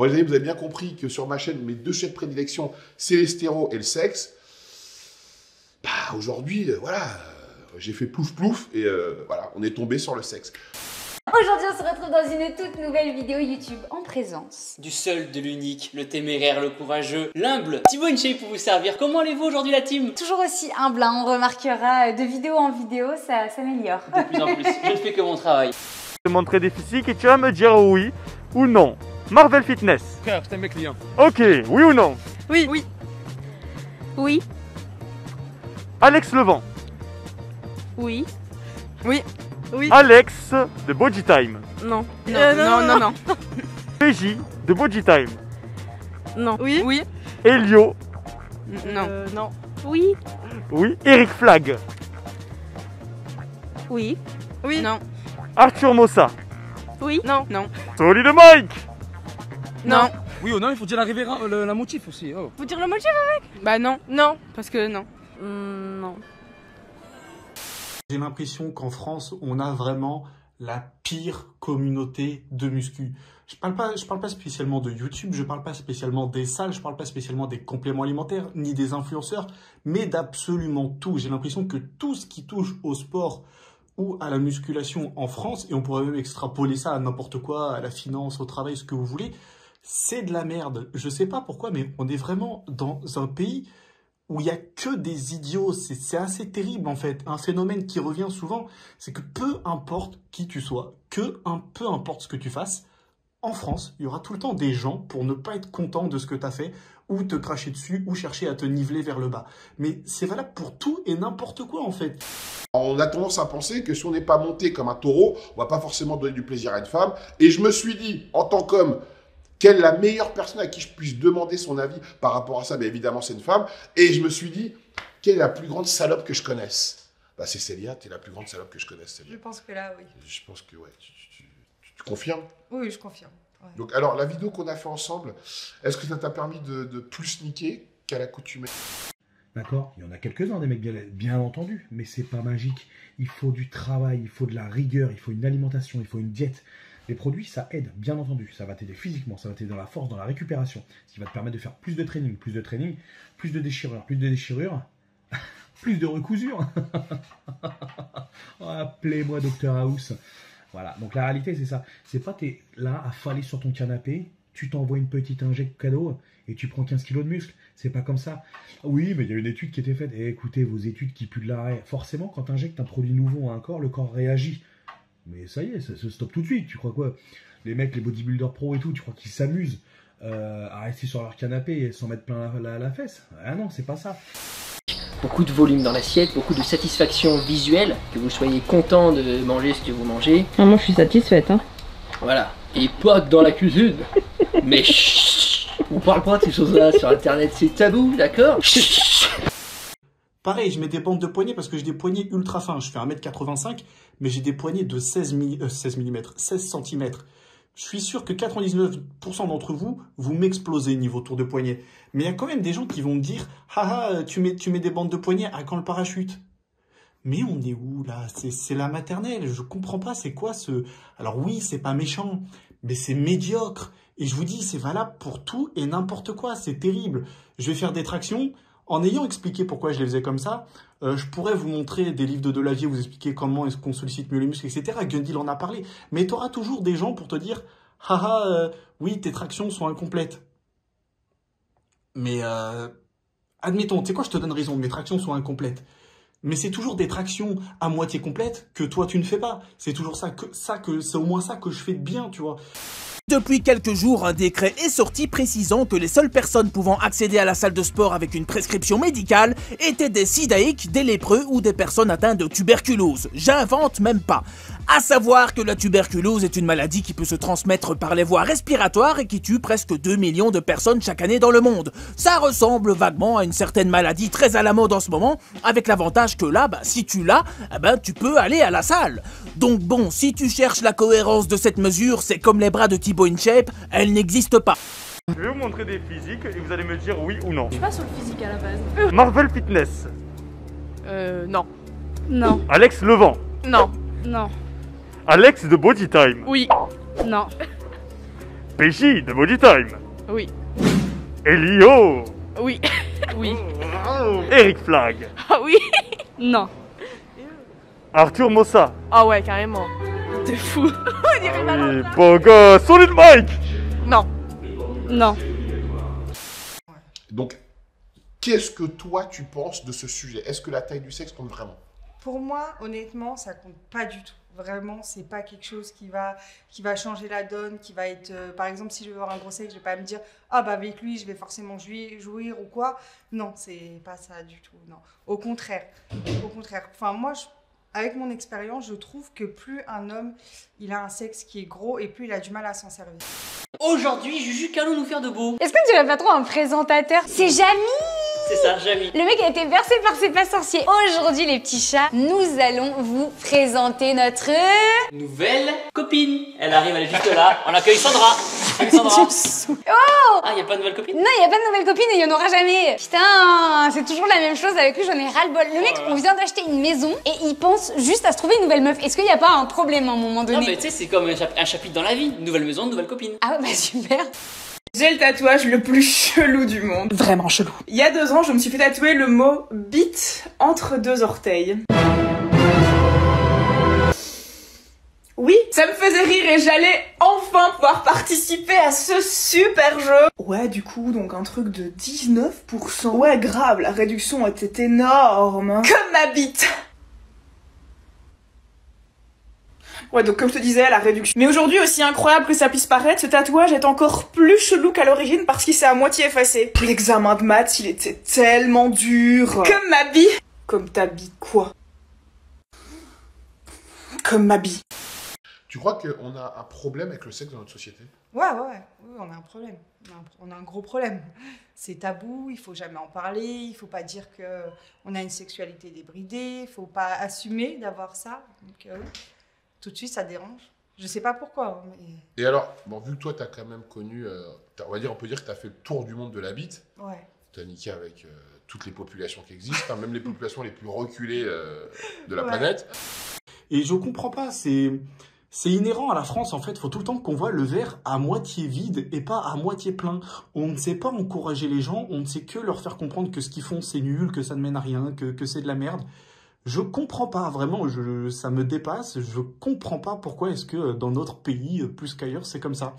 Bon les amis, vous avez bien compris que sur ma chaîne, mes deux chaînes de prédilection, c'est les stéros et le sexe. Bah aujourd'hui, voilà, j'ai fait plouf plouf et voilà, on est tombé sur le sexe. Aujourd'hui, on se retrouve dans une toute nouvelle vidéo YouTube en présence du seul, de l'unique, le téméraire, le courageux, l'humble Thibaut InShape pour vous servir. Comment allez-vous aujourd'hui la team? Toujours aussi humble, hein, on remarquera de vidéo en vidéo, ça s'améliore. De plus en plus, je ne fais que mon travail. Je te montrer des physiques et tu vas me dire oui ou non. Marvel Fitness. Frère, c'est mes clients. Ok, oui ou non? Oui. Oui. Oui. Alex Levent. Oui. Oui. Oui. Alex de Body Time. Non. Non. PJ de Body Time. Non. Oui. Oui. Elio. Non. Non. Oui. Oui. Eric Flag. Oui. Oui. Non. Arthur Mossa. Oui. Non. Non. Solide Mike. Non. Oui ou non, il faut dire la motif aussi. Oh. Faut dire le motif avec? Bah non. Non. Parce que non. Non. J'ai l'impression qu'en France, on a vraiment la pire communauté de muscu. Je parle pas spécialement de YouTube, je parle pas spécialement des salles, je parle pas spécialement des compléments alimentaires, ni des influenceurs, mais d'absolument tout. J'ai l'impression que tout ce qui touche au sport ou à la musculation en France, et on pourrait même extrapoler ça à n'importe quoi, à la finance, au travail, ce que vous voulez, c'est de la merde. Je sais pas pourquoi, mais on est vraiment dans un pays où il n'y a que des idiots. C'est assez terrible en fait. Un phénomène qui revient souvent, c'est que peu importe qui tu sois, peu importe ce que tu fasses, en France, il y aura tout le temps des gens pour ne pas être contents de ce que tu as fait, ou te cracher dessus, ou chercher à te niveler vers le bas. Mais c'est valable pour tout et n'importe quoi en fait. On a tendance à penser que si on n'est pas monté comme un taureau, on va pas forcément donner du plaisir à une femme. Et je me suis dit, en tant qu'homme, quelle est la meilleure personne à qui je puisse demander son avis par rapport à ça? Mais évidemment, c'est une femme. Et je me suis dit, quelle est la plus grande salope que je connaisse? Bah, c'est Célia, tu es la plus grande salope que je connaisse, Célia. Je pense que là, oui. Je pense que, ouais, tu confirmes? Oui, je confirme. Ouais. Donc, alors, la vidéo qu'on a fait ensemble, est-ce que ça t'a permis de plus niquer qu'à l'accoutumée? D'accord, il y en a quelques-uns des mecs bien entendu, mais c'est pas magique. Il faut du travail, il faut de la rigueur, il faut une alimentation, il faut une diète. Les produits, ça aide, bien entendu. Ça va t'aider physiquement, ça va t'aider dans la force, dans la récupération. Ce qui va te permettre de faire plus de training, plus de déchirure, plus de recousure. Appelez-moi Dr House. Voilà, donc la réalité, c'est ça. C'est pas t'es là à faller sur ton canapé, tu t'envoies une petite injecte cadeau et tu prends 15 kilos de muscle. C'est pas comme ça. Oui, mais il y a une étude qui était faite. Et écoutez, vos études qui puent de l'arrêt. Forcément, quand tu injectes un produit nouveau à un corps, le corps réagit. Mais ça y est, ça se stoppe tout de suite. Tu crois quoi? Les mecs, les bodybuilders pro et tout, tu crois qu'ils s'amusent à rester sur leur canapé et s'en mettre plein la fesse? Ah non, c'est pas ça. Beaucoup de volume dans l'assiette, beaucoup de satisfaction visuelle, que vous soyez content de manger ce que vous mangez. Ah, moi je suis satisfaite, hein. Voilà. Et pas que dans la cuisine. Mais chut, on parle pas de ces choses-là sur internet, c'est tabou, d'accord? Pareil, je mets des bandes de poignets parce que j'ai des poignets ultra fins. Je fais 1m85, mais j'ai des poignets de 16 cm. Je suis sûr que 99% d'entre vous, vous m'explosez niveau tour de poignet. Mais il y a quand même des gens qui vont me dire « Haha, tu mets des bandes de poignets à quand le parachute ?» Mais on est où là? C'est la maternelle, je comprends pas, c'est quoi ce... Alors oui, c'est pas méchant, mais c'est médiocre. Et je vous dis, c'est valable pour tout et n'importe quoi, c'est terrible. Je vais faire des tractions... En ayant expliqué pourquoi je les faisais comme ça, je pourrais vous montrer des livres de Delavier, vous expliquer comment est-ce qu'on sollicite mieux les muscles, etc. Gundil en a parlé. Mais tu auras toujours des gens pour te dire « Haha, oui, tes tractions sont incomplètes. » Mais admettons, tu sais quoi, je te donne raison, mes tractions sont incomplètes. Mais c'est toujours des tractions à moitié complètes que toi tu ne fais pas. C'est toujours c'est au moins ça que je fais de bien, tu vois. Depuis quelques jours, un décret est sorti précisant que les seules personnes pouvant accéder à la salle de sport avec une prescription médicale étaient des sidaïques, des lépreux ou des personnes atteintes de tuberculose. J'invente même pas. À savoir que la tuberculose est une maladie qui peut se transmettre par les voies respiratoires et qui tue presque 2 millions de personnes chaque année dans le monde. Ça ressemble vaguement à une certaine maladie très à la mode en ce moment, avec l'avantage que là, si tu l'as, tu peux aller à la salle. Donc bon, si tu cherches la cohérence de cette mesure, c'est comme les bras de Thibaut InShape, elle n'existe pas. Je vais vous montrer des physiques et vous allez me dire oui ou non. Je suis pas sur le physique à la base. Marvel Fitness. Non. Non. Alex Levent. Non. Non. Alex de Body Time. Oui. Non. PJ de Body Time. Oui. Elio. Oui. Oui. Eric Flag. Ah oui. Non. Arthur Mossa. Ah ouais, carrément. T'es fou. On dirait pas Et longtemps. Pogo Solid Mike. Non. Non. Donc, qu'est-ce que toi tu penses de ce sujet? Est-ce que la taille du sexe compte vraiment? Pour moi, honnêtement, ça compte pas du tout. Vraiment, c'est pas quelque chose qui va changer la donne, qui va être... par exemple, si je veux avoir un gros sexe, je vais pas me dire « Ah bah avec lui, je vais forcément jouir ou quoi ». Non, c'est pas ça du tout, non. Au contraire. Au contraire. Enfin, moi, avec mon expérience, je trouve que plus un homme, il a un sexe qui est gros et plus il a du mal à s'en servir. Aujourd'hui, Juju, qu'allons nous faire de beau? Est-ce qu'on dirait pas trop un présentateur? C'est Jamy! C'est ça, Jamy. Le mec a été bercé par ses pas sorciers. Aujourd'hui, les petits chats, nous allons vous présenter notre... Nouvelle copine. Elle arrive, elle est juste là. On accueille Sandra. Salut Sandra. Oh! Ah, y a pas de nouvelle copine? Non, il n'y a pas de nouvelle copine et il n'y en aura jamais. Putain, c'est toujours la même chose avec lui, j'en ai ras-le-bol. Le mec, on vient d'acheter une maison et il pense juste à se trouver une nouvelle meuf. Est-ce qu'il n'y a pas un problème à un moment donné? Non, mais tu sais, c'est comme un chapitre dans la vie. Nouvelle maison, nouvelle copine. Ah ouais, bah super. J'ai le tatouage le plus chelou du monde. Vraiment chelou. Il y a 2 ans, je me suis fait tatouer le mot bite entre 2 orteils. Oui, ça me faisait rire et j'allais enfin pouvoir participer à ce super jeu. Ouais, du coup, donc un truc de 19%. Ouais, grave, la réduction était énorme. Comme ma bite. Ouais, donc comme je te disais, la réduction. Mais aujourd'hui, aussi incroyable que ça puisse paraître, ce tatouage est encore plus chelou qu'à l'origine parce qu'il s'est à moitié effacé. L'examen de maths, il était tellement dur. Comme ma bille. Comme ta bille, quoi? Comme ma bille. Tu crois qu'on a un problème avec le sexe dans notre société? Ouais, oui, on a un problème. On a un gros problème. C'est tabou, il faut jamais en parler, il faut pas dire qu'on a une sexualité débridée, il faut pas assumer d'avoir ça. Donc, tout de suite, ça dérange. Je sais pas pourquoi. Mais... Et alors, bon, vu que toi, tu as quand même connu, on peut dire que tu as fait le tour du monde de la bite. Ouais. Tu as niqué avec toutes les populations qui existent, hein, même les populations les plus reculées de la planète. Et je comprends pas, c'est inhérent à la France, en fait. Il faut tout le temps qu'on voit le verre à moitié vide et pas à moitié plein. On ne sait pas encourager les gens, on ne sait que leur faire comprendre que ce qu'ils font, c'est nul, que ça ne mène à rien, que c'est de la merde. Je comprends pas, vraiment, ça me dépasse. Je comprends pas pourquoi est-ce que dans notre pays, plus qu'ailleurs, c'est comme ça.